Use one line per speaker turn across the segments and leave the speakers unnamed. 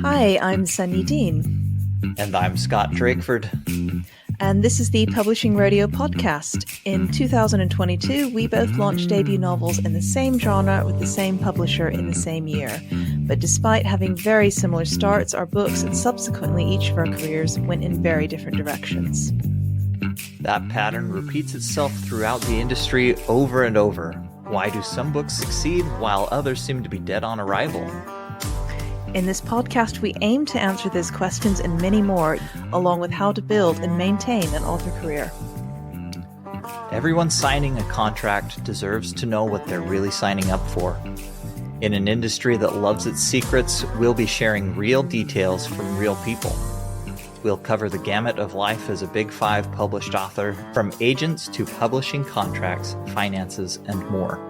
Hi, I'm Sunny Dean.
And I'm Scott Drakeford.
And this is the Publishing Rodeo podcast. In 2022, we both launched debut novels in the same genre with the same publisher in the same year. But despite having very similar starts, our books and subsequently each of our careers went in very different directions.
That pattern repeats itself throughout the industry over and over. Why do some books succeed while others seem to be dead on arrival?
In this podcast, we aim to answer these questions and many more, along with how to build and maintain an author career.
Everyone signing a contract deserves to know what they're really signing up for. In an industry that loves its secrets, we'll be sharing real details from real people. We'll cover the gamut of life as a Big Five published author, from agents to publishing contracts, finances, and more.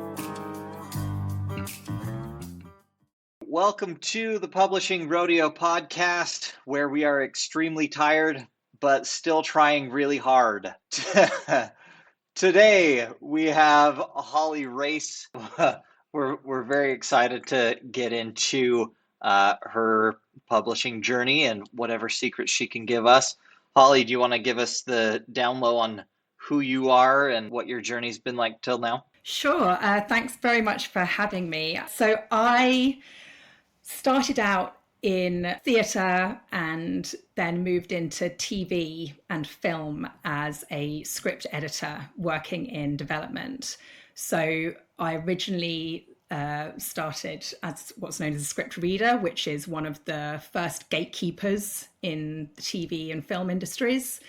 Welcome to the Publishing Rodeo podcast, where we are extremely tired, but still trying really hard. Today, we have Holly Race. We're very excited to get into her publishing journey and whatever secrets she can give us. Holly, do you want to give us the down low on who you are and what your journey's been like till now?
Sure. Thanks very much for having me. So I started out in theatre and then moved into TV and film as a script editor working in development. So I originally started as what's known as a script reader, which is one of the first gatekeepers in the TV and film industries.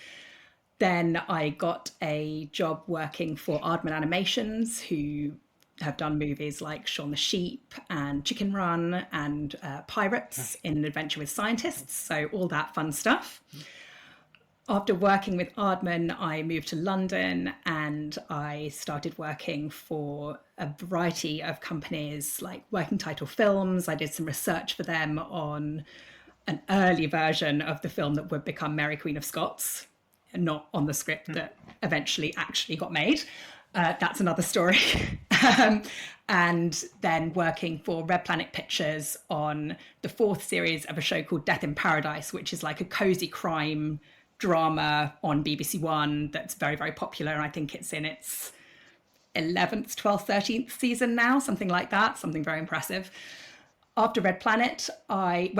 Then I got a job working for Aardman Animations, who have done movies like Shaun the Sheep and Chicken Run and Pirates in Adventure with Scientists, so all that fun stuff. After working with Aardman, I moved to London and I started working for a variety of companies like Working Title Films. I did some research for them on an early version of the film that would become Mary Queen of Scots, not on the script that eventually actually got made. That's another story. And then working for Red Planet Pictures on the fourth series of a show called Death in Paradise, which is like a cozy crime drama on BBC One that's very, very popular. And I think it's in its 11th, 12th, 13th season now, something like that, something very impressive. After Red Planet, I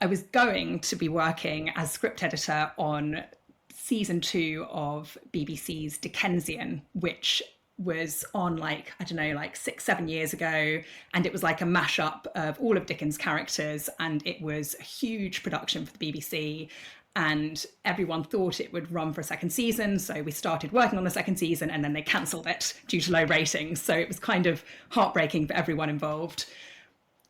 was going to be working as script editor on season 2 of BBC's Dickensian, which was on like 6-7 years ago. And it was like a mashup of all of Dickens' characters. And it was a huge production for the BBC. And everyone thought it would run for a second season. So we started working on the second season and then they cancelled it due to low ratings. So it was kind of heartbreaking for everyone involved.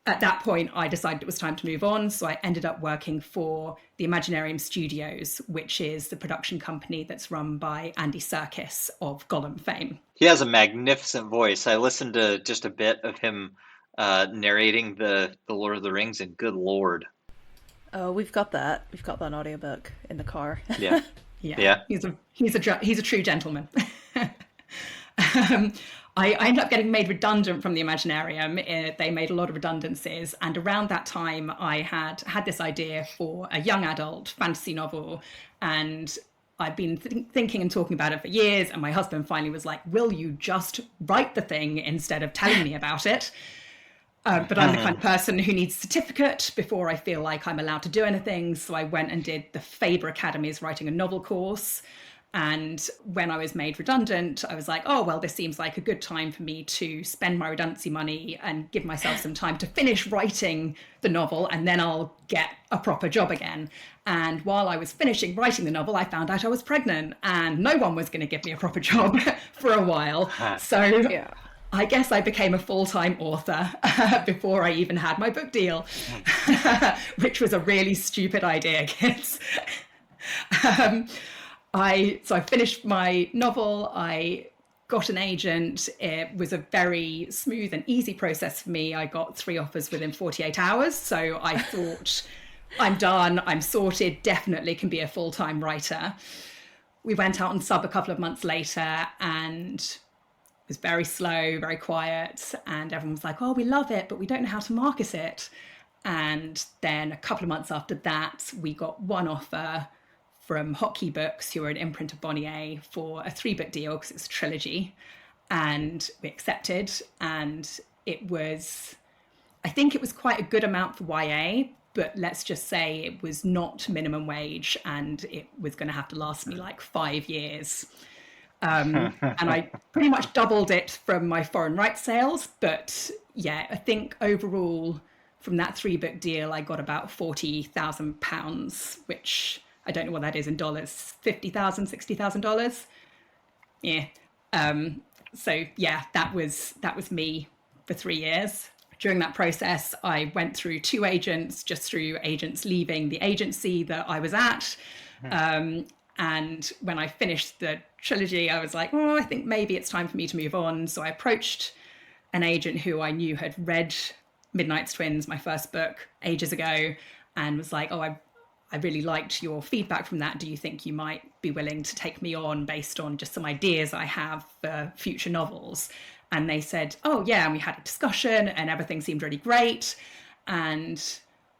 At that point, I decided it was time to move on. So I ended up working for the Imaginarium Studios, which is the production company that's run by Andy Serkis of Gollum fame.
He has a magnificent voice. I listened to just a bit of him narrating the Lord of the Rings, and good Lord.
Oh, we've got that. We've got that audiobook in the car.
Yeah.
Yeah. He's a true gentleman. I ended up getting made redundant from the Imaginarium. They made a lot of redundancies. And around that time, I had this idea for a young adult fantasy novel. And I'd been thinking and talking about it for years. And my husband finally was like, will you just write the thing instead of telling me about it? But I'm the kind of person who needs a certificate before I feel like I'm allowed to do anything. So I went and did the Faber Academy's writing a novel course. And when I was made redundant, I was like, oh, well, this seems like a good time for me to spend my redundancy money and give myself some time to finish writing the novel, and then I'll get a proper job again. And while I was finishing writing the novel, I found out I was pregnant and no one was going to give me a proper job for a while. So yeah. I guess I became a full-time author before I even had my book deal, which was a really stupid idea, kids. I finished my novel, I got an agent. It was a very smooth and easy process for me. I got 3 offers within 48 hours. So I thought, I'm done, I'm sorted, definitely can be a full-time writer. We went out on sub a couple of months later and it was very slow, very quiet. And everyone was like, oh, we love it, but we don't know how to market it. And then a couple of months after that, we got one offer from Hotkey Books, who are an imprint of Bonnier, for a 3-book deal because it's a trilogy. And we accepted. And it was, I think it was quite a good amount for YA, but let's just say it was not minimum wage and it was going to have to last me like 5 years. And I pretty much doubled it from my foreign rights sales. But yeah, I think overall from that 3-book deal, I got about £40,000, which I don't know what that is in dollars, $50,000, $60,000. Yeah. So yeah, that was me for 3 years. During that process, I went through 2 agents, just through agents leaving the agency that I was at. And when I finished the trilogy, I was like, oh, I think maybe it's time for me to move on. So I approached an agent who I knew had read Midnight's Twins, my first book, ages ago, and was like, oh, I really liked your feedback from that. Do you think you might be willing to take me on based on just some ideas I have for future novels? And they said, oh, yeah. And we had a discussion and everything seemed really great. And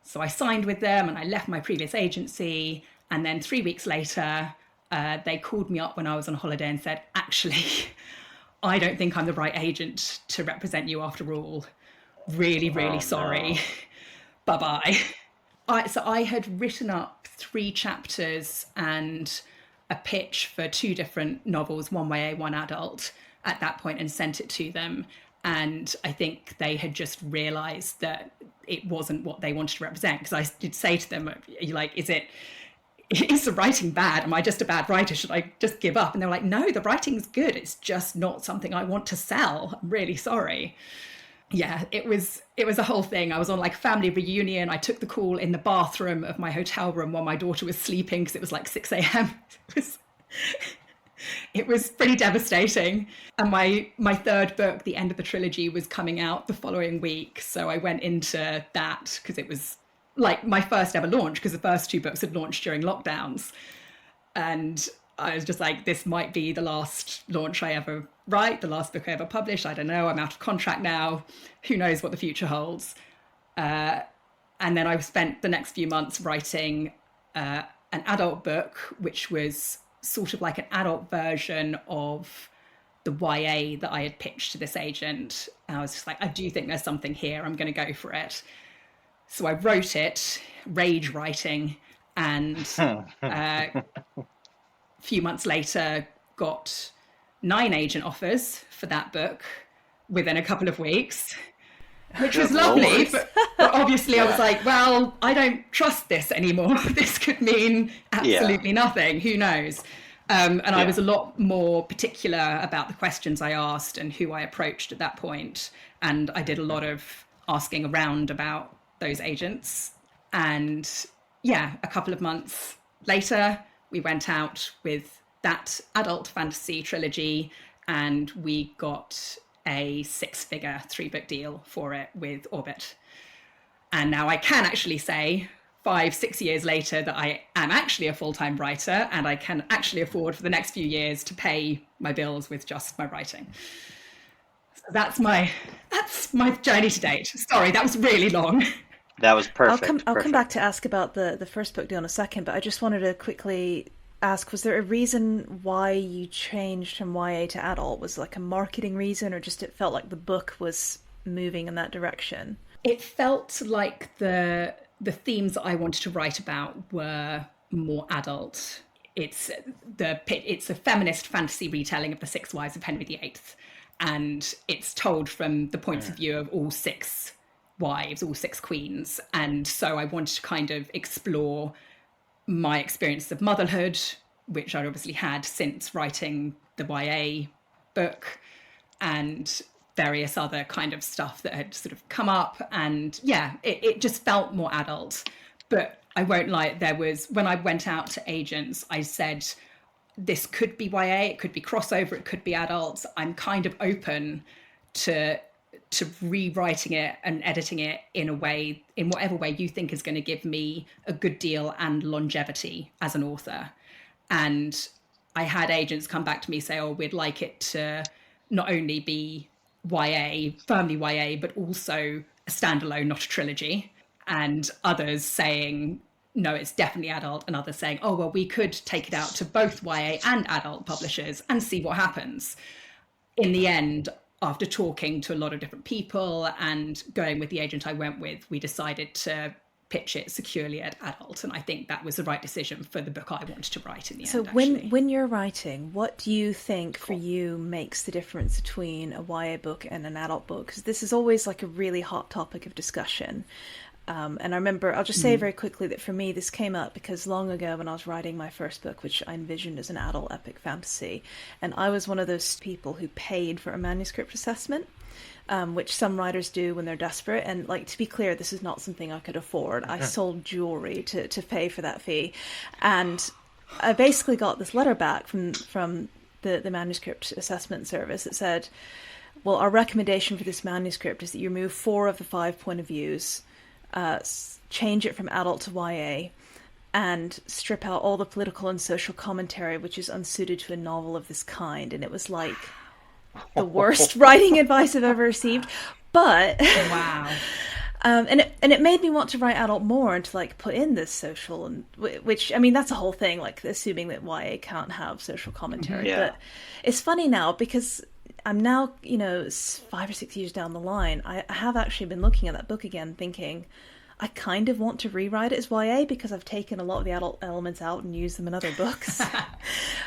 so I signed with them and I left my previous agency. And then 3 weeks later, they called me up when I was on holiday and said, actually, I don't think I'm the right agent to represent you after all. Really, really sorry. No. Bye-bye. So I had written up 3 chapters and a pitch for 2 different novels, one YA, one adult, at that point, and sent it to them. And I think they had just realized that it wasn't what they wanted to represent. Because I did say to them, are you like, is the writing bad? Am I just a bad writer? Should I just give up? And they were like, no, the writing's good. It's just not something I want to sell. I'm really sorry. Yeah, it was a whole thing. I was on like a family reunion. I took the call in the bathroom of my hotel room while my daughter was sleeping because it was like 6 a.m. It was pretty devastating. And my 3rd book, the end of the trilogy, was coming out the following week. So I went into that because it was like my first ever launch, because the first 2 books had launched during lockdowns. And I was just like, this might be the last launch I ever write, the last book I ever publish. I don't know. I'm out of contract now. Who knows what the future holds? And then I spent the next few months writing an adult book, which was sort of like an adult version of the YA that I had pitched to this agent. And I was just like, I do think there's something here. I'm going to go for it. So I wrote it, rage writing, and a few months later got 9 agent offers for that book within a couple of weeks, which was lovely. But obviously I was like, well, I don't trust this anymore. This could mean absolutely nothing. Who knows? And I was a lot more particular about the questions I asked and who I approached at that point. And I did a lot of asking around about those agents. And yeah, a couple of months later, we went out with that adult fantasy trilogy and we got a 6-figure 3-book deal for it with Orbit. And now I can actually say 5-6 years later that I am actually a full-time writer and I can actually afford for the next few years to pay my bills with just my writing. So that's my journey to date. Sorry, that was really long.
That was perfect.
I'll come back to ask about the first book deal in a second, but I just wanted to quickly ask, was there a reason why you changed from YA to adult? Was it like a marketing reason, or just it felt like the book was moving in that direction?
It felt like the themes that I wanted to write about were more adult. It's a feminist fantasy retelling of the 6 Wives of Henry VIII, and it's told from the points of view of all 6 wives, all 6 queens. And so I wanted to kind of explore my experience of motherhood, which I'd obviously had since writing the YA book, and various other kind of stuff that had sort of come up. And yeah, it just felt more adult. But I won't lie, when I went out to agents, I said, this could be YA, it could be crossover, it could be adults. I'm kind of open to rewriting it and editing it in whatever way you think is going to give me a good deal and longevity as an author. And I had agents come back to me say, oh, we'd like it to not only be YA, firmly YA, but also a standalone, not a trilogy. and others saying, no, it's definitely adult, and others saying, oh, well, we could take it out to both YA and adult publishers and see what happens. In the end, after talking to a lot of different people and going with the agent I went with, we decided to pitch it securely at adult, and I think that was the right decision for the book I wanted to write in the end.
So when you're writing, what do you think for you makes the difference between a YA book and an adult book? Because this is always like a really hot topic of discussion. And I remember, I'll just say very quickly that for me, this came up because long ago when I was writing my first book, which I envisioned as an adult epic fantasy, and I was one of those people who paid for a manuscript assessment, which some writers do when they're desperate. And like, to be clear, this is not something I could afford. I sold jewelry to pay for that fee. And I basically got this letter back from the manuscript assessment service that said, well, our recommendation for this manuscript is that you remove 4 of the 5 point of views, change it from adult to YA, and strip out all the political and social commentary which is unsuited to a novel of this kind. And it was like the worst writing advice I've ever received. But
wow.
And it made me want to write adult more and to like put in this social, and which, I mean, that's a whole thing, like assuming that YA can't have social commentary.
Yeah.
But it's funny now because I'm now, 5 or 6 years down the line, I have actually been looking at that book again thinking, I kind of want to rewrite it as YA because I've taken a lot of the adult elements out and used them in other books.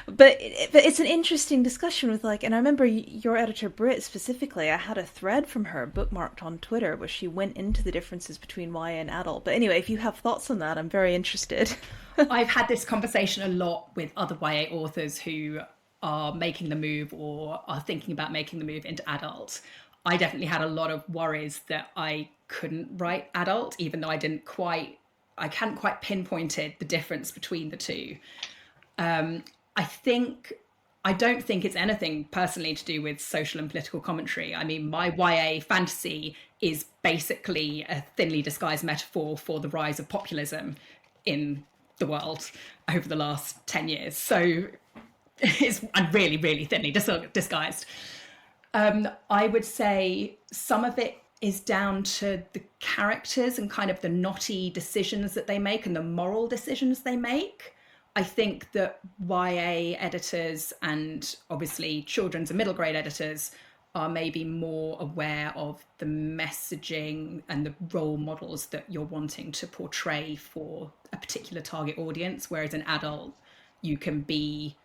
but it's an interesting discussion with like, and I remember your editor Britt specifically, I had a thread from her bookmarked on Twitter where she went into the differences between YA and adult. But anyway, if you have thoughts on that, I'm very interested.
I've had this conversation a lot with other YA authors who are making the move or are thinking about making the move into adult. I definitely had a lot of worries that I couldn't write adult, even though I hadn't quite pinpointed the difference between the two. I don't think it's anything personally to do with social and political commentary. I mean, my YA fantasy is basically a thinly disguised metaphor for the rise of populism in the world over the last 10 years. So it's really, really thinly disguised. I would say some of it is down to the characters and kind of the knotty decisions that they make and the moral decisions they make. I think that YA editors and obviously children's and middle grade editors are maybe more aware of the messaging and the role models that you're wanting to portray for a particular target audience, whereas an adult, you can be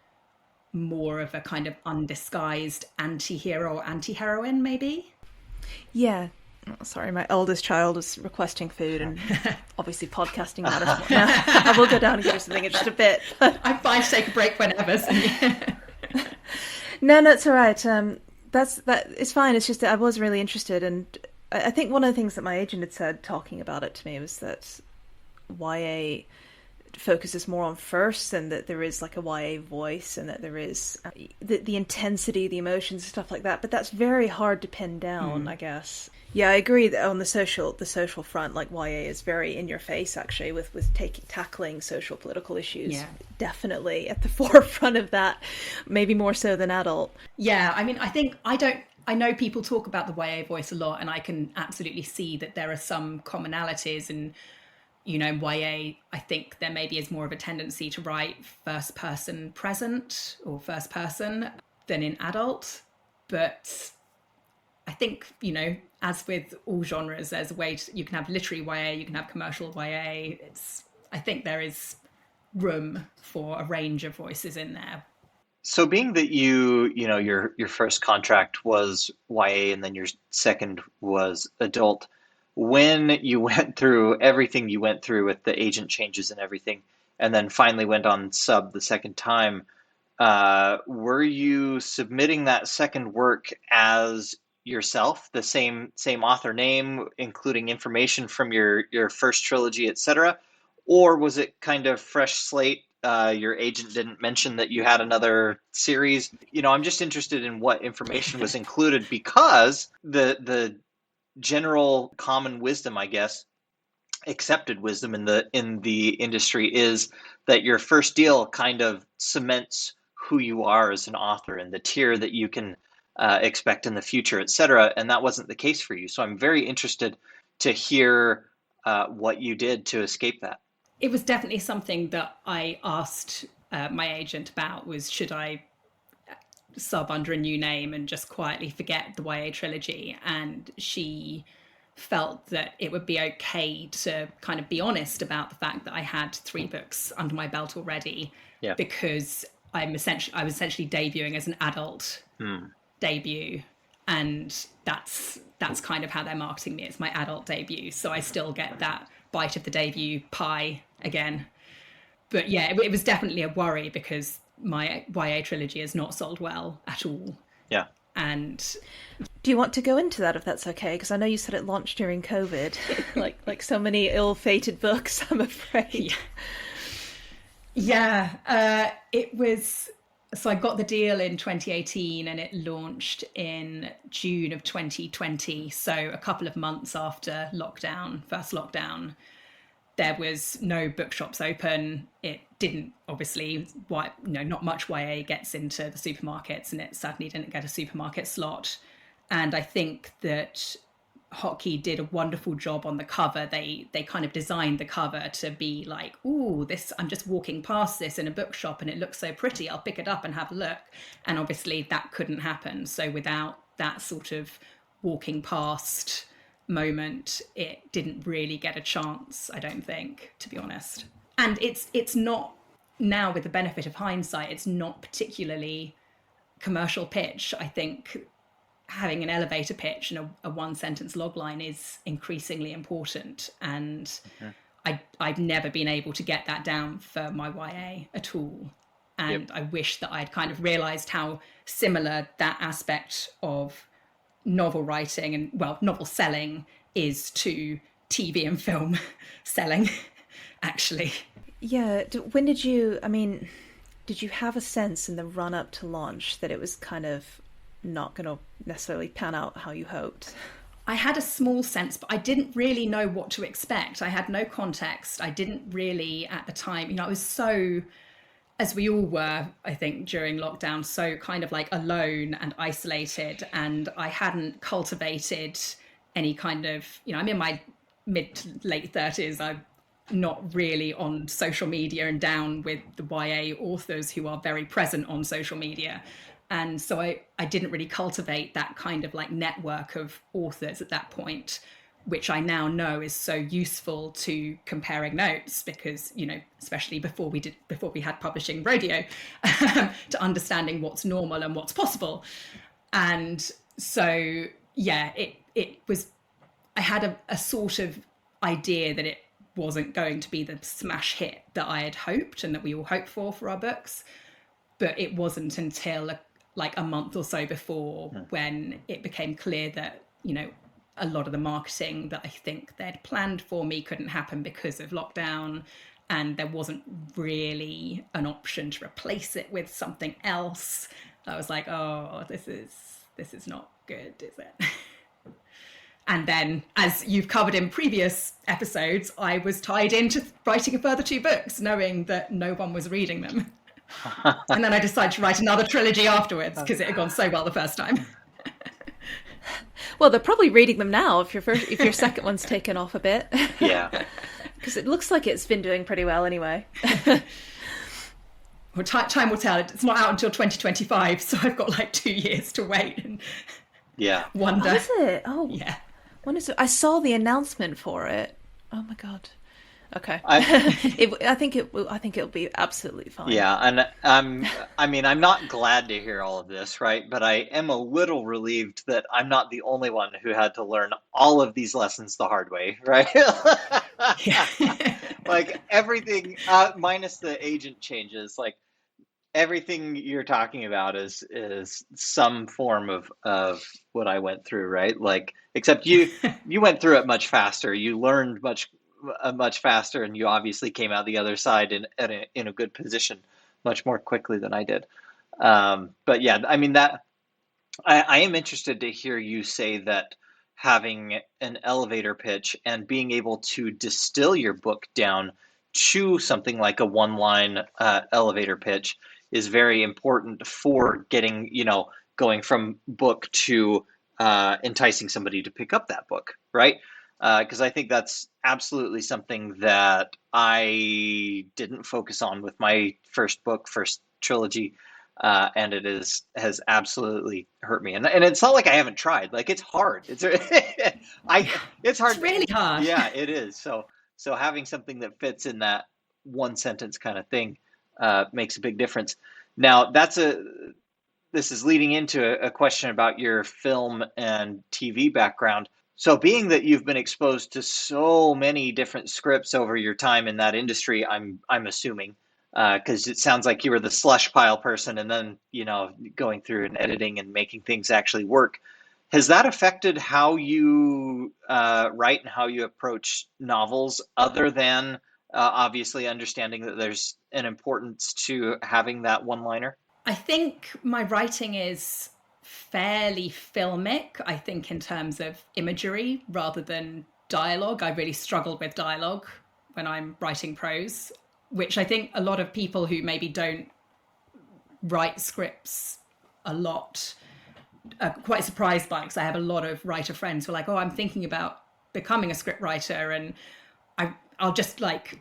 more of a kind of undisguised anti-hero or anti-heroine, maybe.
Yeah. Oh, sorry, my oldest child is requesting food and obviously podcasting matters. I will go down and get her something in just a bit.
I'm fine to take a break whenever. So
No, it's all right. It's fine. It's just that I was really interested, and I think one of the things that my agent had said talking about it to me was that YA focuses more on first, and that there is like a YA voice, and that there is the intensity, the emotions, stuff like that. But that's very hard to pin down, I guess. Yeah, I agree that on the social front, like YA is very in your face actually with tackling social political issues.
Yeah.
Definitely at the forefront of that, maybe more so than adult.
Yeah, I mean, I know people talk about the YA voice a lot, and I can absolutely see that there are some commonalities. And YA, I think there maybe is more of a tendency to write first person present or first person than in adult. But I think, as with all genres, there's a way you can have literary YA, you can have commercial YA. I think there is room for a range of voices in there.
So being that your first contract was YA and then your second was adult, when you went through everything you went through with the agent changes and everything, and then finally went on sub the second time, were you submitting that second work as yourself, the same author name, including information from your first trilogy, etc., or was it kind of fresh slate? Your agent didn't mention that you had another series. I'm just interested in what information was included, because the general common wisdom, I guess, accepted wisdom in the industry is that your first deal kind of cements who you are as an author and the tier that you can expect in the future, etc. And that wasn't the case for you. So I'm very interested to hear what you did to escape that?
It was definitely something that I asked my agent about, was should I sub under a new name and just quietly forget the YA trilogy? And she felt that it would be okay to kind of be honest about the fact that I had 3 books under my belt already,
Yeah.
because I was essentially debuting as an adult debut, and that's kind of how they're marketing me. It's my adult debut, so I still get that bite of the debut pie again. But yeah, it was definitely a worry, because my YA trilogy has not sold well at all.
Yeah.
And
do you want to go into that, if that's okay? Because I know you said it launched during COVID, like so many ill-fated books, I'm afraid.
Yeah. It was. So I got the deal in 2018, and it launched in June of 2020. So a couple of months after first lockdown. There was no bookshops open. It didn't, obviously, not much YA gets into the supermarkets, and it certainly didn't get a supermarket slot. And I think that Hotkey did a wonderful job on the cover. They kind of designed the cover to be like, ooh, this, I'm just walking past this in a bookshop and it looks so pretty, I'll pick it up and have a look. And obviously that couldn't happen. So without that sort of walking past moment, it didn't really get a chance, I don't think, to be honest. And it's not, now with the benefit of hindsight, it's not particularly commercial pitch. I think having an elevator pitch and a 1-sentence logline is increasingly important, and I've never been able to get that down for my YA at all. And I wish that I'd kind of realized how similar that aspect of novel writing and, well, novel selling is to TV and film selling, actually.
Yeah. When did you have a sense in the run up to launch that it was kind of not going to necessarily pan out how you hoped?
I had a small sense, but I didn't really know what to expect. I had no context. I didn't really, at the time, I was so, as we all were, I think, during lockdown, so kind of like alone and isolated, and I hadn't cultivated any kind of, I'm in my mid to late 30s. I'm not really on social media and down with the YA authors who are very present on social media. And so I didn't really cultivate that kind of like network of authors at that point, which I now know is so useful to comparing notes, because, especially before we had publishing radio, to understanding what's normal and what's possible. And so, yeah, it was, I had a sort of idea that it wasn't going to be the smash hit that I had hoped and that we all hoped for our books. But it wasn't until a month or so before when it became clear that, a lot of the marketing that I think they'd planned for me couldn't happen because of lockdown, and there wasn't really an option to replace it with something else. I was like, oh, this is not good, is it? And then, as you've covered in previous episodes, I was tied into writing a further 2 books, knowing that no one was reading them. And then I decided to write another trilogy afterwards, because it had gone so well the first time.
Well, they're probably reading them now if your second one's taken off a bit.
Yeah.
Because it looks like it's been doing pretty well anyway.
Well, time will tell. It's not out until 2025, so I've got 2 years to wait and wonder.
Oh, is it? Oh,
yeah.
When is it? I saw the announcement for it. Oh my god. Okay. I think it'll be absolutely fine.
Yeah, and I'm not glad to hear all of this, right? But I am a little relieved that I'm not the only one who had to learn all of these lessons the hard way, right? Everything, minus the agent changes, everything you're talking about is some form of what I went through, right? Except you went through it much faster. You learned much faster, and you obviously came out the other side in a good position much more quickly than I did. But yeah, that I am interested to hear you say that having an elevator pitch and being able to distill your book down to something like a 1-line elevator pitch is very important for getting, going from book to enticing somebody to pick up that book, right? because I think that's absolutely something that I didn't focus on with my first book, first trilogy, and has absolutely hurt me. And it's not like I haven't tried. Like it's hard. It's
It's
hard.
really hard.
Yeah, it is. So having something that fits in that one sentence kind of thing makes a big difference. Now this is leading into a question about your film and TV background. So, being that you've been exposed to so many different scripts over your time in that industry, I'm assuming, because it sounds like you were the slush pile person, and then going through and editing and making things actually work. Has that affected how you write and how you approach novels, other than obviously understanding that there's an importance to having that one-liner?
I think my writing is fairly filmic, I think, in terms of imagery rather than dialogue. I really struggle with dialogue when I'm writing prose, which I think a lot of people who maybe don't write scripts a lot are quite surprised by, because I have a lot of writer friends who are like, oh, I'm thinking about becoming a script writer, and I'll just like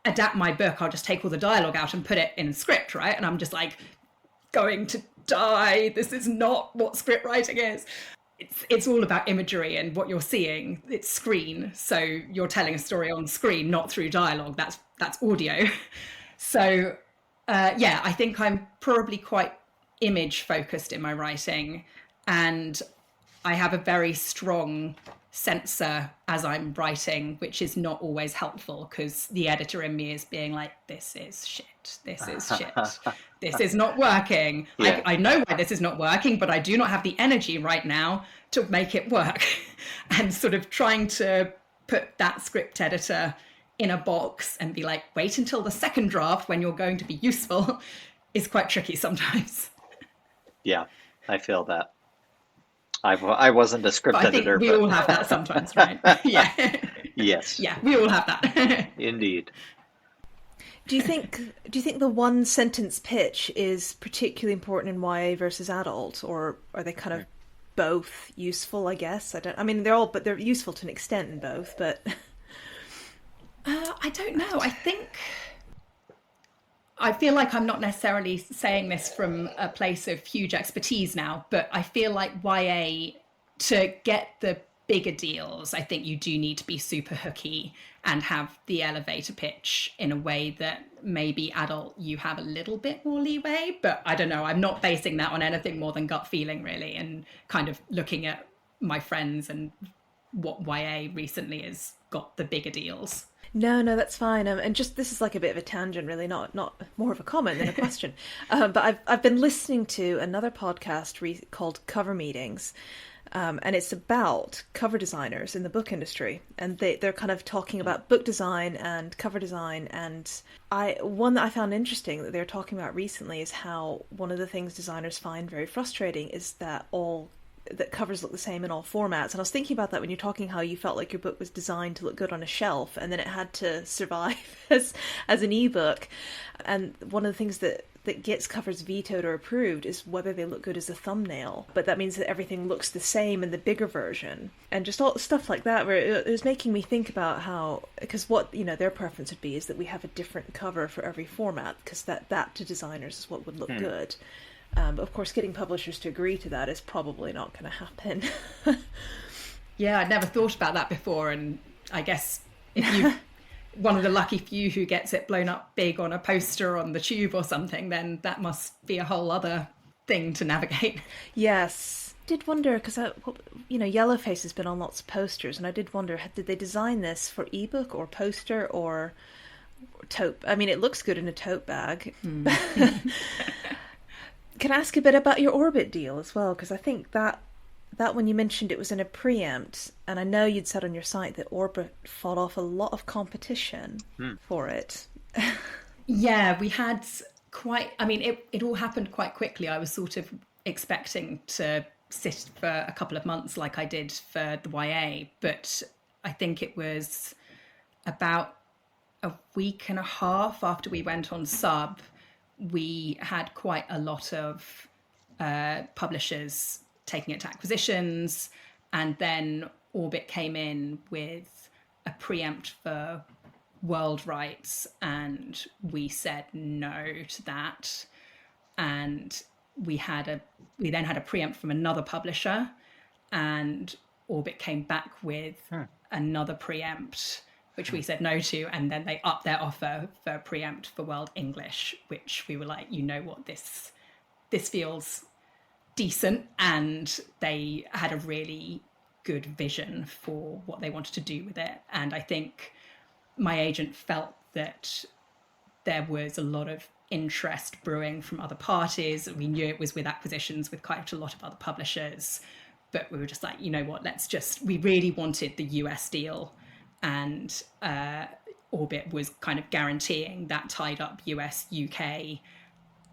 adapt my book. I'll just take all the dialogue out and put it in a script, right? And I'm just like, going to die. This is not what script writing is. It's all about imagery and what you're seeing. It's screen, so you're telling a story on screen, not through dialogue. That's audio. So I think I'm probably quite image focused in my writing, and I have a very strong censor as I'm writing, which is not always helpful, because the editor in me is being like, this is shit, this is shit, this is not working. Yeah. I know why this is not working, but I do not have the energy right now to make it work. And sort of trying to put that script editor in a box and be like, wait until the second draft when you're going to be useful, is quite tricky sometimes.
Yeah, I feel that. I wasn't a script editor.
We all have that sometimes, right? Yeah.
Yes.
Yeah, we all have that.
Indeed.
Do you think the one sentence pitch is particularly important in YA versus adult, or are they kind of both useful? I guess they're useful to an extent in both, but
I don't know. I feel like I'm not necessarily saying this from a place of huge expertise now, but I feel like YA, to get the bigger deals, I think you do need to be super hooky and have the elevator pitch in a way that maybe adult you have a little bit more leeway. But I don't know, I'm not basing that on anything more than gut feeling, really, and kind of looking at my friends and what YA recently has got the bigger deals.
No, that's fine. And just, this is like a bit of a tangent, really, not more of a comment than a question. But I've been listening to another podcast called Cover Meetings, and it's about cover designers in the book industry, and they're kind of talking about book design and cover design. And one that I found interesting that they're talking about recently is how one of the things designers find very frustrating is that covers look the same in all formats. And I was thinking about that when you're talking how you felt like your book was designed to look good on a shelf, and then it had to survive as an ebook. And one of the things that gets covers vetoed or approved is whether they look good as a thumbnail. But that means that everything looks the same in the bigger version. And just all stuff like that, where it was making me think about how, because what their preference would be is that we have a different cover for every format, because that to designers is what would look good. But of course, getting publishers to agree to that is probably not going to happen.
Yeah, I'd never thought about that before. And I guess if you one of the lucky few who gets it blown up big on a poster on the tube or something, then that must be a whole other thing to navigate.
Yes. I did wonder, because Yellowface has been on lots of posters, and I did wonder, did they design this for ebook or poster or tote? I mean, it looks good in a tote bag. Can I ask a bit about your Orbit deal as well? Because I think that when you mentioned it was in a preempt, and I know you'd said on your site that Orbit fought off a lot of competition for it.
Yeah, we had it all happened quite quickly. I was sort of expecting to sit for a couple of months like I did for the YA, but I think it was about a week and a half after we went on sub, we had quite a lot of publishers taking it to acquisitions, and then Orbit came in with a preempt for world rights, and we said no to that. And we then had a preempt from another publisher, and Orbit came back with another preempt, which we said no to, and then they upped their offer for preempt for World English, which we were like, you know what, this feels decent, and they had a really good vision for what they wanted to do with it. And I think my agent felt that there was a lot of interest brewing from other parties. We knew it was with acquisitions with quite a lot of other publishers, but we were just like, you know what, we really wanted the US deal, and Orbit was kind of guaranteeing that tied up US, UK.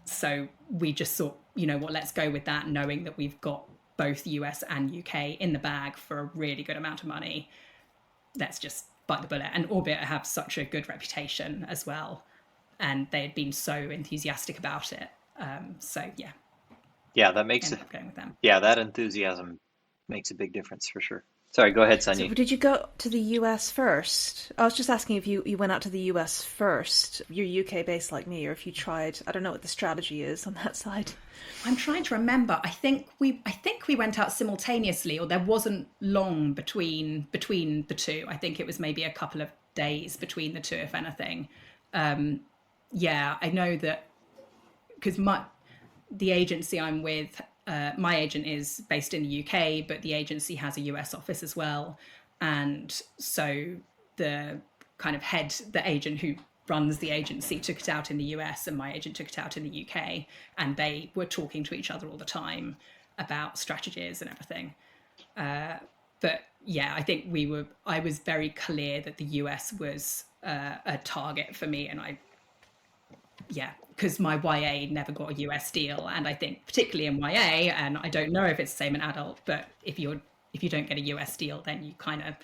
So we just thought, you know what, let's go with that, knowing that we've got both US and UK in the bag for a really good amount of money. Let's just bite the bullet. And Orbit have such a good reputation as well, and they had been so enthusiastic about it.
That makes it
going with them.
That enthusiasm makes a big difference for sure. Sorry, go ahead, Sonia.
So did you go to the US first? I was just asking if you went out to the US first. You're UK based like me, or if you tried. I don't know what the strategy is on that side.
I'm trying to remember. I think we went out simultaneously, or there wasn't long between the two. I think it was maybe a couple of days between the two, if anything. I know that because the agency I'm with, my agent is based in the UK, but the agency has a US office as well. And so the kind of the agent who runs the agency took it out in the US, and my agent took it out in the UK. And they were talking to each other all the time about strategies and everything. But yeah, I think I was very clear that the US was a target for me. And because my YA never got a US deal, and I think particularly in YA, and I don't know if it's the same in adult, but if you don't get a US deal, then you kind of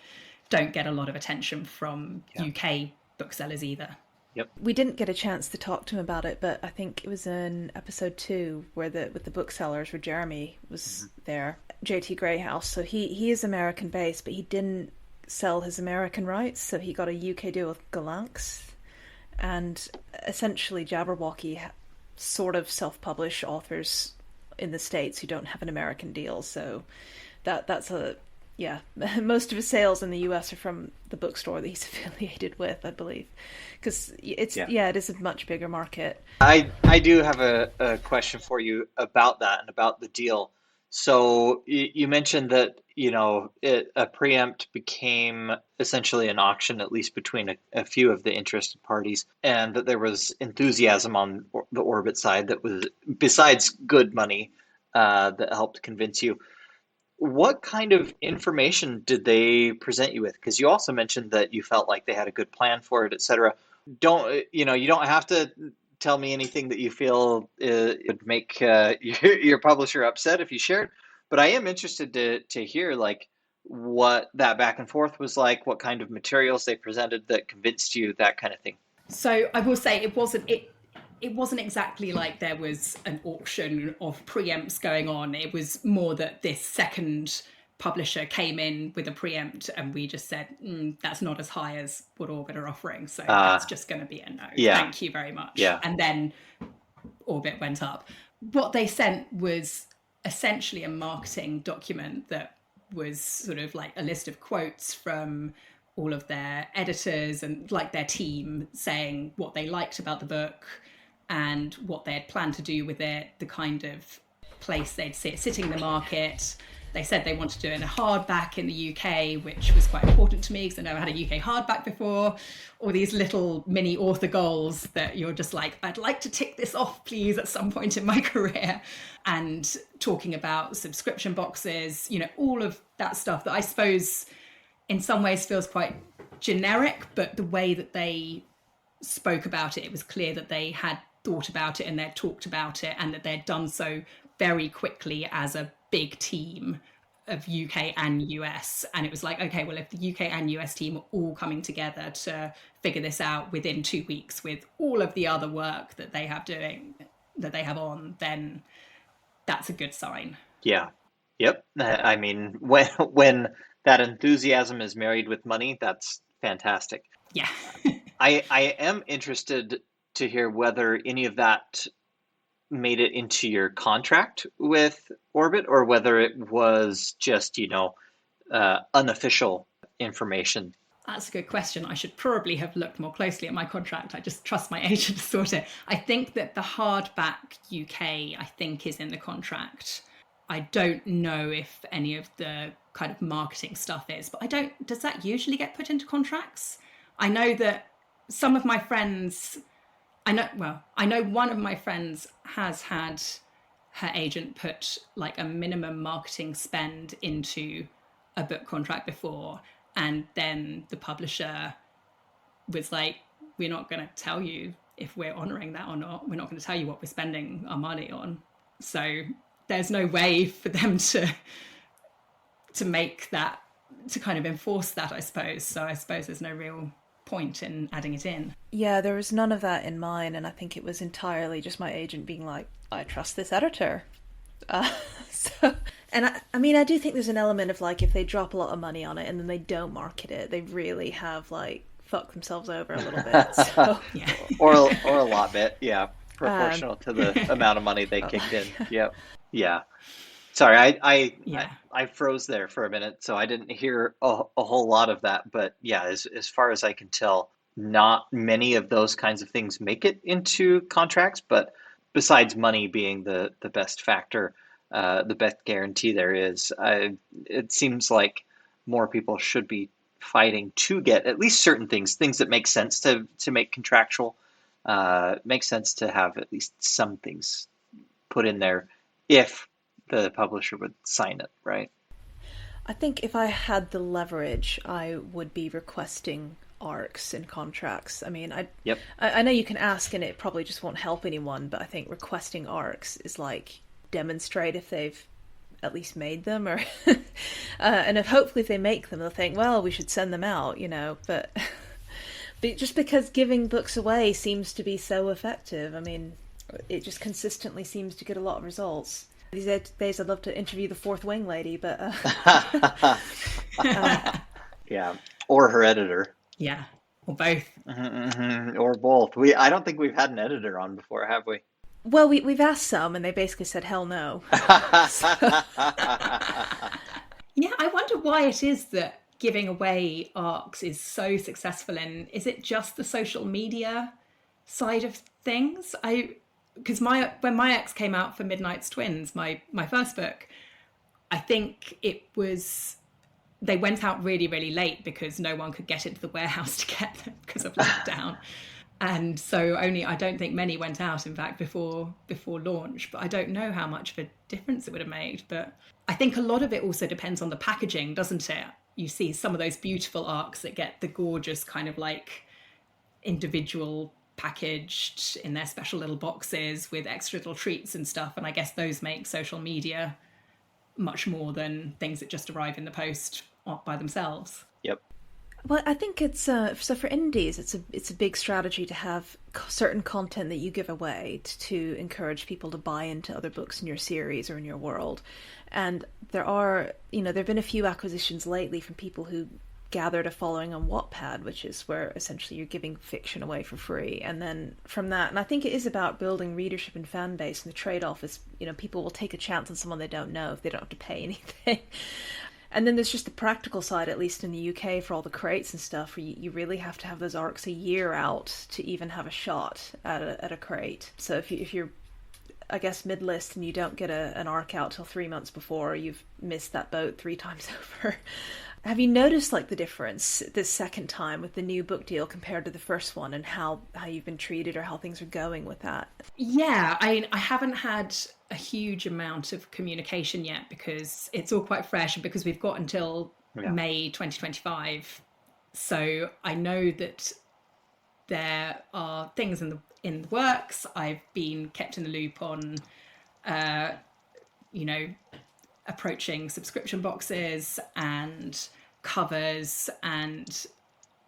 don't get a lot of attention from UK booksellers either.
Yep.
We didn't get a chance to talk to him about it, but I think it was in episode 2 with the booksellers where Jeremy was there, JT Greyhouse. So he is American based, but he didn't sell his American rights, so he got a UK deal with Galanx. And essentially Jabberwocky sort of self-publish authors in the States who don't have an American deal. So that's most of his sales in the US are from the bookstore that he's affiliated with, I believe, because it is a much bigger market.
I do have a question for you about that and about the deal. So you mentioned that, a preempt became essentially an auction, at least between a few of the interested parties, and that there was enthusiasm on the Orbit side that was, besides good money, that helped convince you. What kind of information did they present you with? Because you also mentioned that you felt like they had a good plan for it, et cetera. You don't have to tell me anything that you feel would make your publisher upset if you shared. But I am interested to hear what that back and forth was like, what kind of materials they presented that convinced you, that kind of thing.
So I will say it wasn't exactly like there was an auction of preempts going on. It was more that this second publisher came in with a preempt, and we just said, that's not as high as what Orbit are offering. So that's just going to be a no.
Yeah.
Thank you very much.
Yeah.
And then Orbit went up. What they sent was essentially a marketing document that was sort of like a list of quotes from all of their editors and their team saying what they liked about the book and what they had planned to do with it, the kind of place they'd see it sitting in the market. They said they wanted to do it in a hardback in the UK, which was quite important to me because I never had a UK hardback before. All these little mini author goals that you're just like, I'd like to tick this off, please, at some point in my career. And talking about subscription boxes, all of that stuff that I suppose in some ways feels quite generic, but the way that they spoke about it, it was clear that they had thought about it and they'd talked about it, and that they'd done so very quickly as a big team of UK and US. And it was like, okay, well, if the UK and US team are all coming together to figure this out within 2 weeks with all of the other work that they have on, then that's a good sign.
Yeah. Yep. I mean, when that enthusiasm is married with money, that's fantastic.
Yeah.
I am interested to hear whether any of that made it into your contract with Orbit, or whether it was just, unofficial information.
That's a good question. I should probably have looked more closely at my contract. I just trust my agent to sort it. I think that the hardback UK, I think, is in the contract. I don't know if any of the kind of marketing stuff is, but does that usually get put into contracts? I know that some of my friends, I know one of my friends has had her agent put like a minimum marketing spend into a book contract before. And then the publisher was like, we're not going to tell you if we're honouring that or not. We're not going to tell you what we're spending our money on. So there's no way for them to make that, to kind of enforce that, I suppose. So I suppose there's no real point in adding it in.
Yeah, there was none of that in mine. And I think it was entirely just my agent being like, I trust this editor. And I do think there's an element of like, if they drop a lot of money on it and then they don't market it, they really have like fucked themselves over a little bit. So
yeah.
or a lot bit, yeah, proportional to the amount of money they kicked in. Yep. Yeah. Sorry, I froze there for a minute, so I didn't hear a whole lot of that. But yeah, as far as I can tell, not many of those kinds of things make it into contracts. But besides money being the best factor, the best guarantee there is, it seems like more people should be fighting to get at least certain things that make sense to make contractual, make sense to have at least some things put in there if the publisher would sign it, right?
I think if I had the leverage, I would be requesting arcs in contracts. I mean, I know you can ask and it probably just won't help anyone, but I think requesting arcs is like demonstrate if they've at least made them, or and hopefully if they make them, they'll think, well, we should send them out, but just because giving books away seems to be so effective, I mean, it just consistently seems to get a lot of results. These days I'd love to interview the fourth wing lady, but
yeah, or her editor.
Yeah, or both.
Mm-hmm. Or both. I don't think we've had an editor on before, have we?
Well, we've asked some, and they basically said, hell no.
Yeah, I wonder why it is that giving away arcs is so successful in. Is it just the social media side of things? Because when my ex came out for Midnight's Twins, my first book, I think it was, they went out really, really late because no one could get into the warehouse to get them because of lockdown. And so I don't think many went out, in fact, before launch. But I don't know how much of a difference it would have made. But I think a lot of it also depends on the packaging, doesn't it? You see some of those beautiful arcs that get the gorgeous kind of like individual packaged in their special little boxes with extra little treats and stuff. And I guess those make social media much more than things that just arrive in the post by themselves.
Yep.
Well, I think it's so for indies, it's a big strategy to have certain content that you give away to encourage people to buy into other books in your series or in your world. And there've been a few acquisitions lately from people who gathered a following on Wattpad, which is where essentially you're giving fiction away for free. And then from that, and I think it is about building readership and fan base, and the trade-off is, people will take a chance on someone they don't know if they don't have to pay anything. And then there's just the practical side, at least in the UK, for all the crates and stuff, where you really have to have those arcs a year out to even have a shot at a crate. So if you're, I guess, mid-list and you don't get an arc out till 3 months before, you've missed that boat 3 times over. Have you noticed like the difference this second time with the new book deal compared to the first one, and how you've been treated or how things are going with that?
Yeah, I haven't had a huge amount of communication yet because it's all quite fresh and because we've got until May 2025. So I know that there are things in the works. I've been kept in the loop on, approaching subscription boxes and covers, and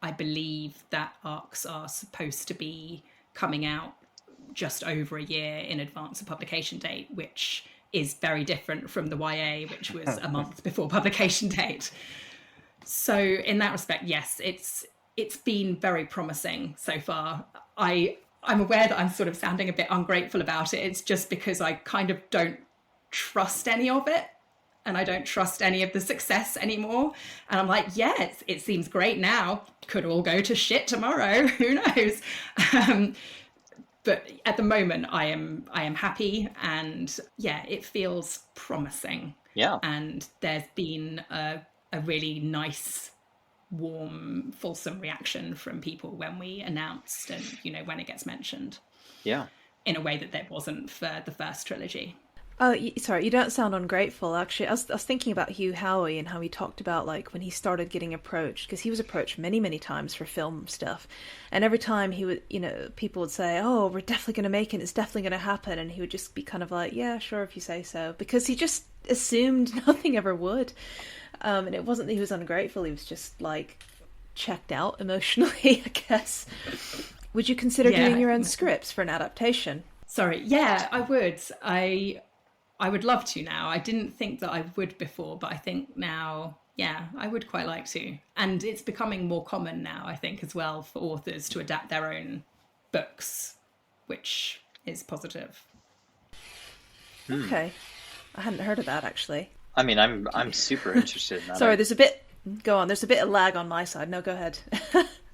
I believe that arcs are supposed to be coming out just over a year in advance of publication date, which is very different from the YA, which was a month before publication date. So in that respect, yes, it's been very promising so far. I'm aware that I'm sort of sounding a bit ungrateful about it. It's just because I kind of don't trust any of it, and I don't trust any of the success anymore. And I'm like, yeah, it seems great now. Could all go to shit tomorrow. Who knows? But at the moment, I am happy, and yeah, it feels promising.
Yeah.
And there's been a really nice, warm, fulsome reaction from people when we announced, and when it gets mentioned.
Yeah.
In a way that there wasn't for the first trilogy.
Oh, sorry, you don't sound ungrateful, actually. I was thinking about Hugh Howey and how he talked about, like, when he started getting approached, because he was approached many, many times for film stuff. And every time he would, people would say, oh, we're definitely going to make it, it's definitely going to happen. And he would just be kind of like, yeah, sure, if you say so. Because he just assumed nothing ever would. And it wasn't that he was ungrateful, he was just, like, checked out emotionally, I guess. Would you consider doing your own scripts for an adaptation?
Sorry, yeah, I would. I would love to now. I didn't think that I would before, but I think now, yeah, I would quite like to. And it's becoming more common now, I think, as well, for authors to adapt their own books, which is positive.
Okay. I hadn't heard of that, actually.
I mean, I'm super interested in that.
Sorry, there's a bit... Go on, there's a bit of lag on my side. No, go ahead.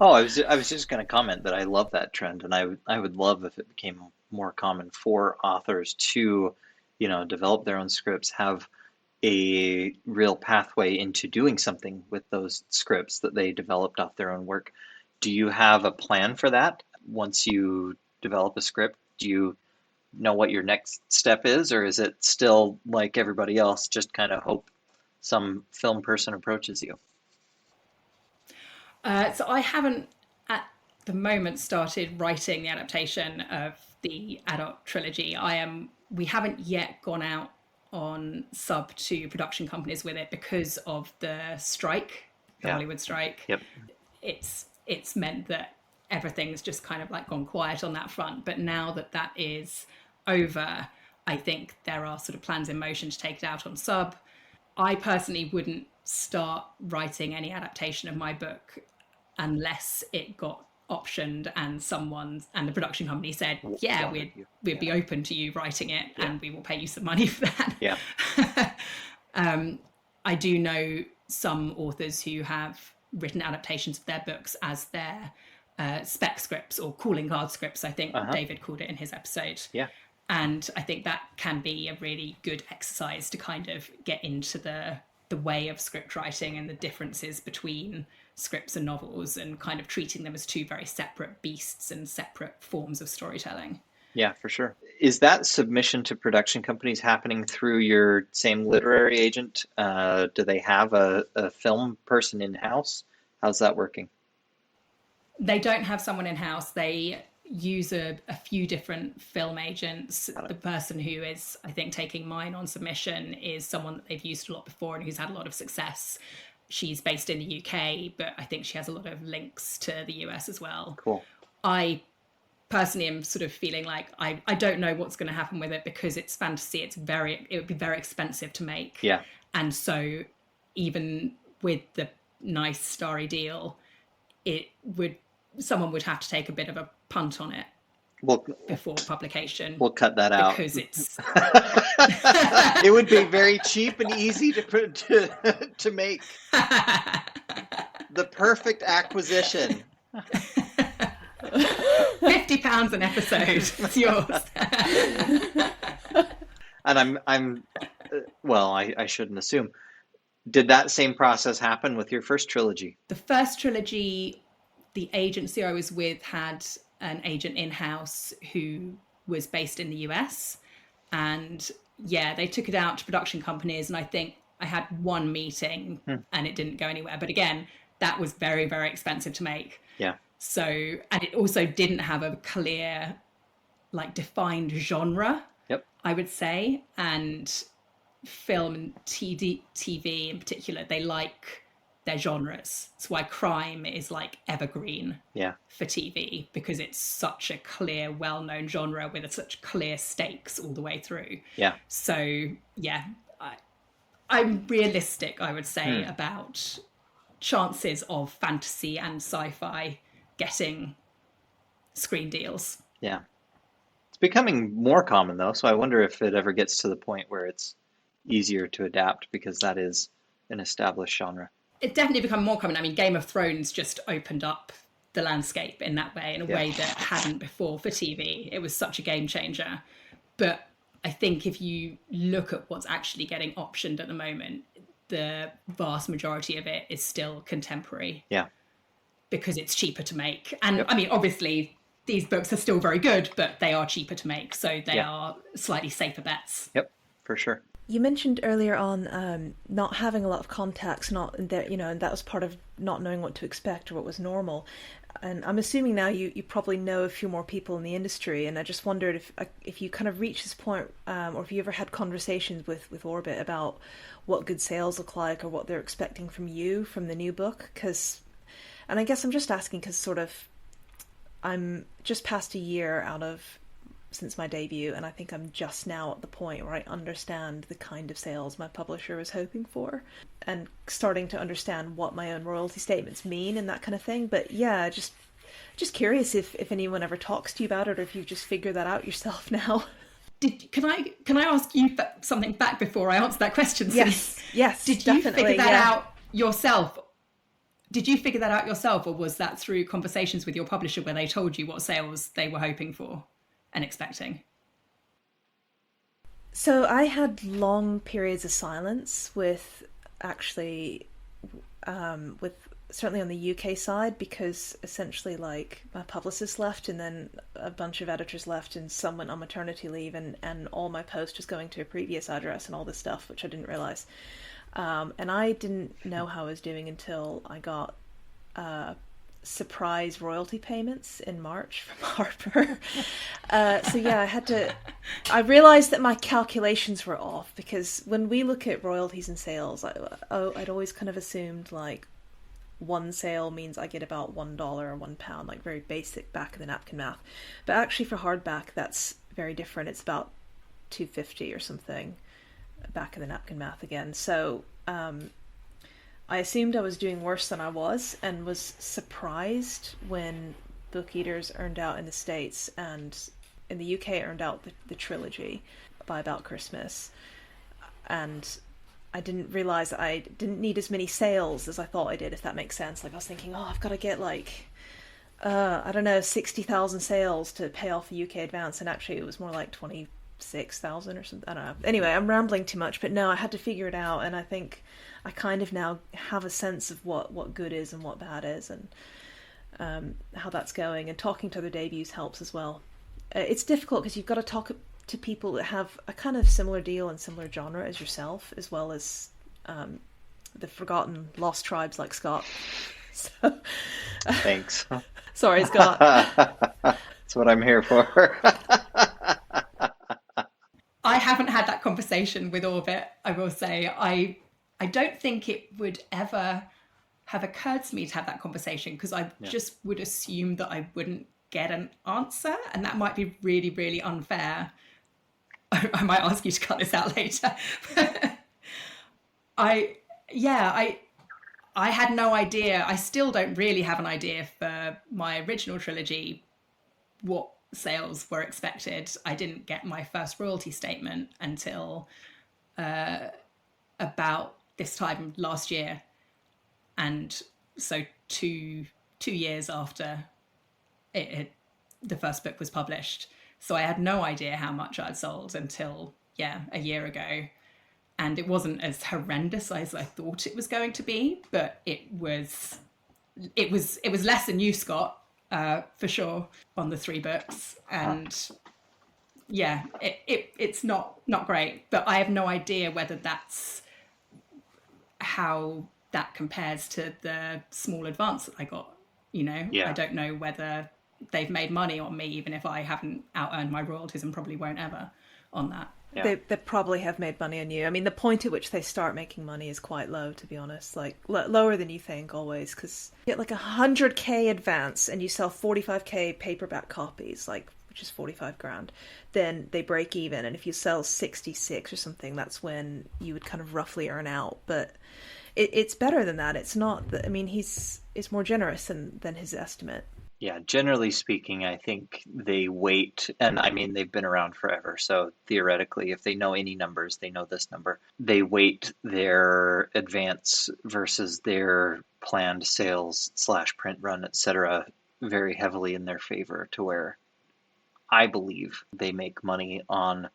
Oh, I was just going to comment that I love that trend, and I would love if it became more common for authors to develop their own scripts, have a real pathway into doing something with those scripts that they developed off their own work. Do you have a plan for that? Once you develop a script, do you know what your next step is, or is it still like everybody else, just kind of hope some film person approaches you?
So I haven't at the moment started writing the adaptation of the adult trilogy. We haven't yet gone out on sub to production companies with it because of the strike, the Hollywood strike.
Yep.
It's meant that everything's just kind of like gone quiet on that front. But now that is over, I think there are sort of plans in motion to take it out on sub. I personally wouldn't start writing any adaptation of my book unless it got optioned and the production company said, yeah, we'd be open to you writing it, and we will pay you some money for that.
Yeah.
I do know some authors who have written adaptations of their books as their spec scripts or calling card scripts, I think David called it in his episode.
Yeah.
And I think that can be a really good exercise to kind of get into the way of script writing and the differences between scripts and novels, and kind of treating them as two very separate beasts and separate forms of storytelling.
Yeah, for sure. Is that submission to production companies happening through your same literary agent? Do they have a film person in-house? How's that working?
They don't have someone in-house. They use a few different film agents. The person who is, I think, taking mine on submission is someone that they've used a lot before and who's had a lot of success. She's based in the UK, but I think she has a lot of links to the US as well.
Cool.
I personally am sort of feeling like I don't know what's going to happen with it because it's fantasy. It would be very expensive to make.
Yeah.
And so even with the nice starry deal, someone would have to take a bit of a punt on it before publication.
We'll cut that out
because it's.
It would be very cheap and easy to make the perfect acquisition.
£50 an episode. It's yours.
And I shouldn't assume. Did that same process happen with your first trilogy?
The first trilogy, the agency I was with had an agent in-house who was based in the US, and they took it out to production companies, and I think I had one meeting and it didn't go anywhere. But again, that was very, very expensive to make.
Yeah.
So, and it also didn't have a clear, like, defined genre, I would say. And film and TV in particular, they like their genres. That's why crime is like evergreen for TV, because it's such a clear, well-known genre with such clear stakes all the way through.
Yeah.
So, I'm realistic, I would say, about chances of fantasy and sci-fi getting screen deals.
Yeah. It's becoming more common though, so I wonder if it ever gets to the point where it's easier to adapt because that is an established genre.
It definitely become more common. I mean, Game of Thrones just opened up the landscape in that way, in a way that hadn't before for TV. It was such a game changer. But I think if you look at what's actually getting optioned at the moment, the vast majority of it is still contemporary.
Yeah.
Because it's cheaper to make. And I mean, obviously, these books are still very good, but they are cheaper to make. So they are slightly safer bets.
Yep, for sure.
You mentioned earlier on not having a lot of contacts, and that was part of not knowing what to expect or what was normal. And I'm assuming now you probably know a few more people in the industry, and I just wondered if you kind of reached this point, or if you ever had conversations with Orbit about what good sales look like or what they're expecting from you from the new book. And I guess I'm just asking because sort of I'm just past a year since my debut, and I think I'm just now at the point where I understand the kind of sales my publisher is hoping for and starting to understand what my own royalty statements mean and that kind of thing. But yeah, just curious if anyone ever talks to you about it, or if you've just figured that out yourself now.
Can I ask you something back before I answer that question?
Yes,
Did you figure that out yourself? Did you figure that out yourself, or was that through conversations with your publisher where they told you what sales they were hoping for and expecting?
So I had long periods of silence with certainly on the UK side, because essentially like my publicist left and then a bunch of editors left and some went on maternity leave, and all my post was going to a previous address and all this stuff, which I didn't realize. And I didn't know how I was doing until I got surprise royalty payments in March from Harper. So yeah, I realized that my calculations were off, because when we look at royalties and sales, I'd always kind of assumed like one sale means I get about $1 or £1, like very basic back of the napkin math. But actually for hardback, that's very different. It's about $2.50 or something back of the napkin math again. So I assumed I was doing worse than I was, and was surprised when Book Eaters earned out in the States, and in the UK earned out the trilogy by about Christmas. And I didn't realize that I didn't need as many sales as I thought I did, if that makes sense. Like I was thinking, I've got to get like, 60,000 sales to pay off the UK advance, and actually it was more like 26,000 or something. I don't know. Anyway, I'm rambling too much, but no, I had to figure it out, and I think I kind of now have a sense of what good is and what bad is, and how that's going. And talking to other debuts helps as well. It's difficult because you've got to talk to people that have a kind of similar deal and similar genre as yourself, as well as the forgotten lost tribes like Scott. So,
thanks.
Sorry, Scott.
That's what I'm here for.
I haven't had that conversation with Orbit, I will say. I don't think it would ever have occurred to me to have that conversation, because I just would assume that I wouldn't get an answer, and that might be really, really unfair. I might ask you to cut this out later. I had no idea. I still don't really have an idea for my original trilogy what sales were expected. I didn't get my first royalty statement until about this time last year, and so two years after the first book was published. So I had no idea how much I'd sold until a year ago, and it wasn't as horrendous as I thought it was going to be, but it was less than you, Scott, for sure, on the 3 books. And it's not great, but I have no idea whether that's how that compares to the small advance that I got. I don't know whether they've made money on me, even if I haven't out-earned my royalties, and probably won't ever on that.
They probably have made money on you. I mean, the point at which they start making money is quite low, to be honest. Like lower than you think always, because you get like 100k advance and you sell 45k paperback copies, which is 45 grand. Then they break even, and if you sell 66 or something, that's when you would kind of roughly earn out. But it's better than that. It's not that, I mean, it's more generous than his estimate.
Yeah, generally speaking, I think they wait, and I mean, they've been around forever, so theoretically, if they know any numbers, they know this number. They weight their advance versus their planned sales slash print run, etc., very heavily in their favor, to where I believe they make money on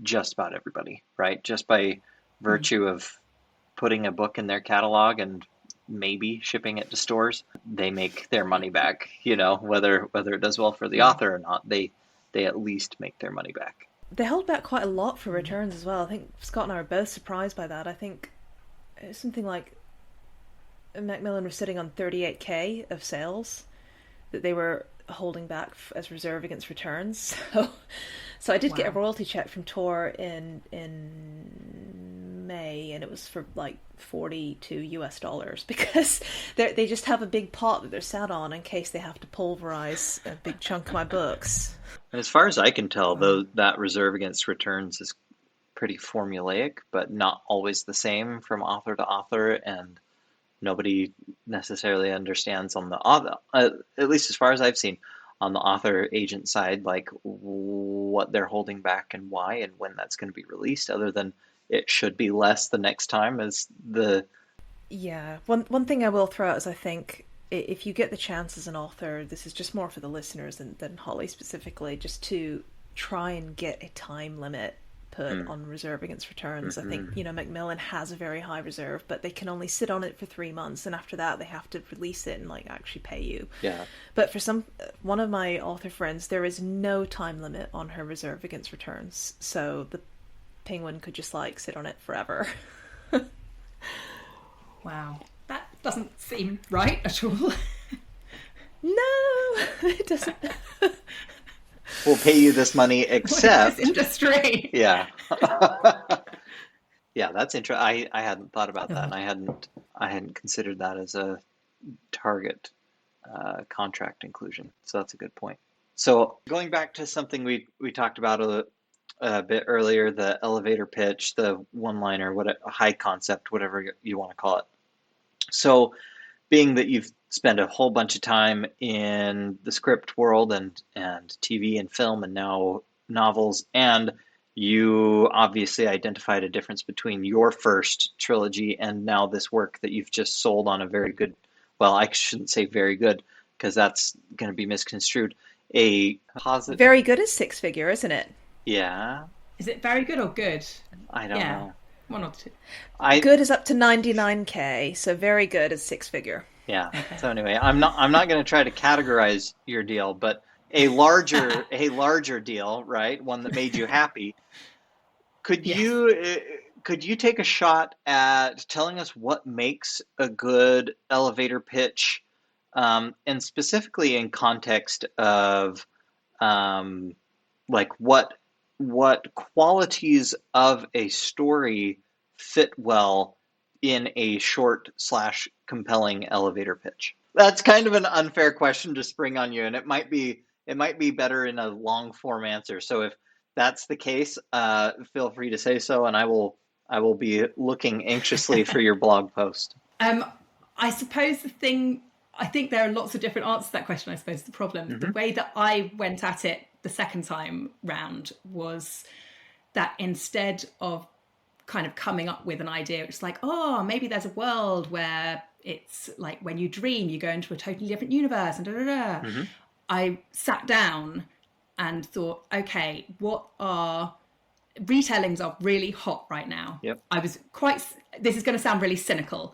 just about everybody, right? Just by virtue of putting a book in their catalog and maybe shipping it to stores, they make their money back. Whether it does well for the author or not, they at least make their money back.
They held back quite a lot for returns as well. I think Scott and I were both surprised by that. I think it was something like Macmillan was sitting on 38K of sales that they were holding back as reserve against returns. So I did get a royalty check from Tor in May, and it was for like $42 because they just have a big pot that they're sat on in case they have to pulverize a big chunk of my books.
And as far as I can tell, though, that reserve against returns is pretty formulaic, but not always the same from author to author, and nobody necessarily understands on the author, at least as far as I've seen, on the author agent side, like what they're holding back and why and when that's going to be released, other than it should be less the next time as the...
Yeah. One thing I will throw out is I think if you get the chance as an author, this is just more for the listeners than Holly specifically, just to try and get a time limit put on reserve against returns. I think, Macmillan has a very high reserve, but they can only sit on it for 3 months, and after that they have to release it and actually pay you.
Yeah.
But for one of my author friends, there is no time limit on her reserve against returns, so the Penguin could just sit on it forever.
Wow, that doesn't seem right at all.
No, it doesn't.
We'll pay you this money, except
this industry.
Yeah. Yeah, that's interesting. I hadn't thought about that, and I hadn't considered that as a target contract inclusion. So that's a good point. So going back to something we talked about a bit earlier, the elevator pitch, the one-liner, high concept, whatever you want to call it. So being that you've spent a whole bunch of time in the script world and TV and film and now novels, and you obviously identified a difference between your first trilogy and now this work that you've just sold on a very good, well, I shouldn't say very good because that's going to be misconstrued, a positive...
Very good is 6-figure, isn't it?
Yeah.
Is it very good or good?
I don't know.
One or two.
Good is up to 99K, so very good is 6-figure.
Yeah. Okay. So anyway, I'm not going to try to categorize your deal, but a larger deal, right? One that made you happy. Could you take a shot at telling us what makes a good elevator pitch, and specifically in context of what qualities of a story fit well in a short / compelling elevator pitch? That's kind of an unfair question to spring on you, and it might be better in a long form answer. So if that's the case, feel free to say so, and I will be looking anxiously for your blog post.
I suppose I think there are lots of different answers to that question. I suppose the problem, the way that I went at it the second time round was that instead of kind of coming up with an idea, it's maybe there's a world where it's like when you dream, you go into a totally different universe and da-da-da. I sat down and thought, okay, what are retellings are really hot right now.
Yep.
This is going to sound really cynical.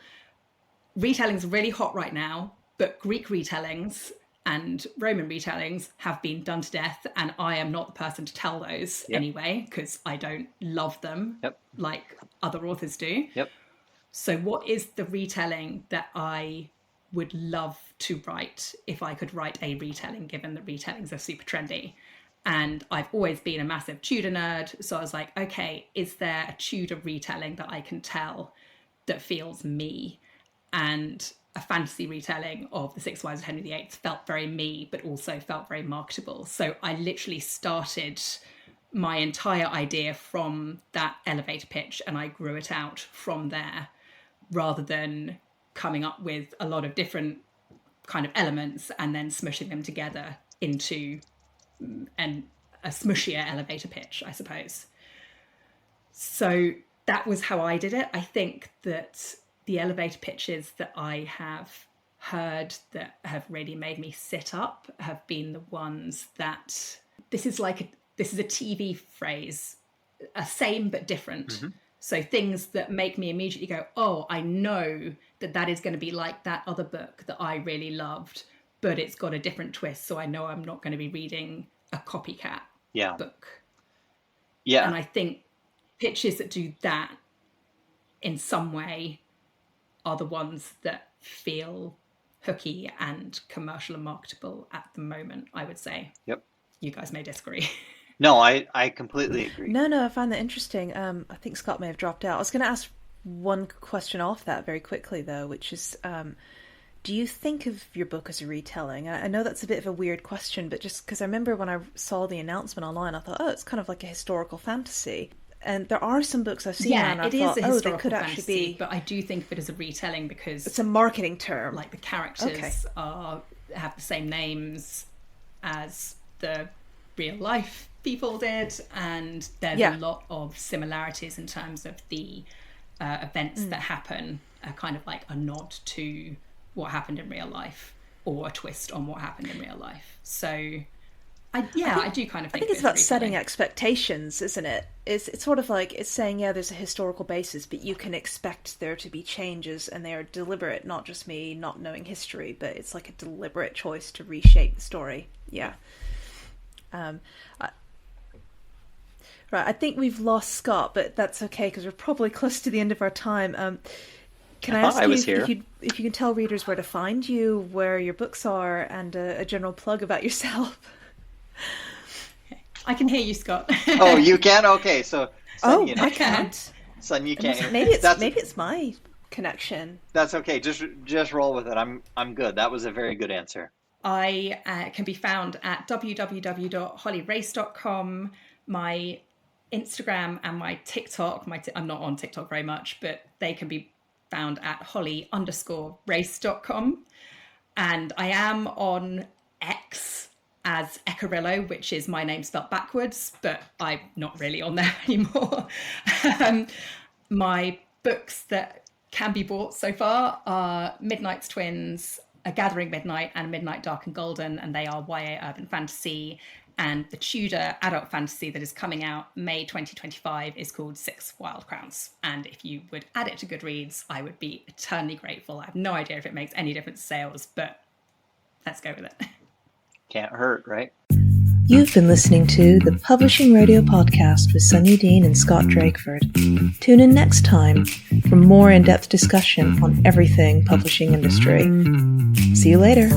Retellings are really hot right now, but Greek retellings and Roman retellings have been done to death, and I am not the person to tell those anyway, because I don't love them like other authors do.
Yep.
So what is the retelling that I would love to write if I could write a retelling, given that retellings are super trendy? And I've always been a massive Tudor nerd, so I was like, okay, is there a Tudor retelling that I can tell that feels me? And a fantasy retelling of The Six Wives of Henry VIII felt very me, but also felt very marketable. So I literally started my entire idea from that elevator pitch, and I grew it out from there. rather than coming up with a lot of different kind of elements and then smushing them together into a smushier elevator pitch, I suppose. So that was how I did it. I think that the elevator pitches that I have heard that have really made me sit up have been the ones that this is a TV phrase, a same but different. Mm-hmm. So things that make me immediately go, oh, I know that is going to be like that other book that I really loved, but it's got a different twist. So I know I'm not going to be reading a copycat book. Yeah. And I think pitches that do that in some way are the ones that feel hooky and commercial and marketable at the moment, I would say.
Yep.
You guys may disagree.
No, I completely agree.
No, I find that interesting. I think Scott may have dropped out. I was going to ask one question off that very quickly, though, which is, do you think of your book as a retelling? I know that's a bit of a weird question, but just because I remember when I saw the announcement online, I thought, oh, it's kind of like a historical fantasy. And there are some books I've seen and I thought, oh, they could actually be...
But I do think of it as a retelling because...
It's a marketing term.
Like the characters have the same names as the real life people did, and there's a lot of similarities in terms of the events that happen, kind of like a nod to what happened in real life or a twist on what happened in real life. So I do kind of think
it's about setting expectations, isn't it? It's sort of like it's saying, there's a historical basis, but you can expect there to be changes, and they are deliberate, not just me not knowing history, but it's like a deliberate choice to reshape the story. Yeah. Right, I think we've lost Scott, but that's okay because we're probably close to the end of our time. Can I ask you if you can tell readers where to find you, where your books are, and a general plug about yourself?
I can hear you, Scott.
Oh, you can? Okay, so...
I can't.
Son, you can't.
Maybe it's my connection.
That's okay. Just roll with it. I'm good. That was a very good answer.
I can be found at www.hollyrace.com. My Instagram and my TikTok, I'm not on TikTok very much, but they can be found at holly_race.com. And I am on X as Ekarillo, which is my name spelled backwards, but I'm not really on there anymore. My books that can be bought so far are Midnight's Twins, A Gathering Midnight, and Midnight Dark and Golden, and they are YA urban fantasy. And the Tudor adult fantasy that is coming out May 2025 is called Six Wild Crowns. And if you would add it to Goodreads, I would be eternally grateful. I have no idea if it makes any difference to sales, but let's go with it.
Can't hurt, right?
You've been listening to the Publishing Radio Podcast with Sonia Dean and Scott Drakeford. Tune in next time for more in-depth discussion on everything publishing industry. See you later.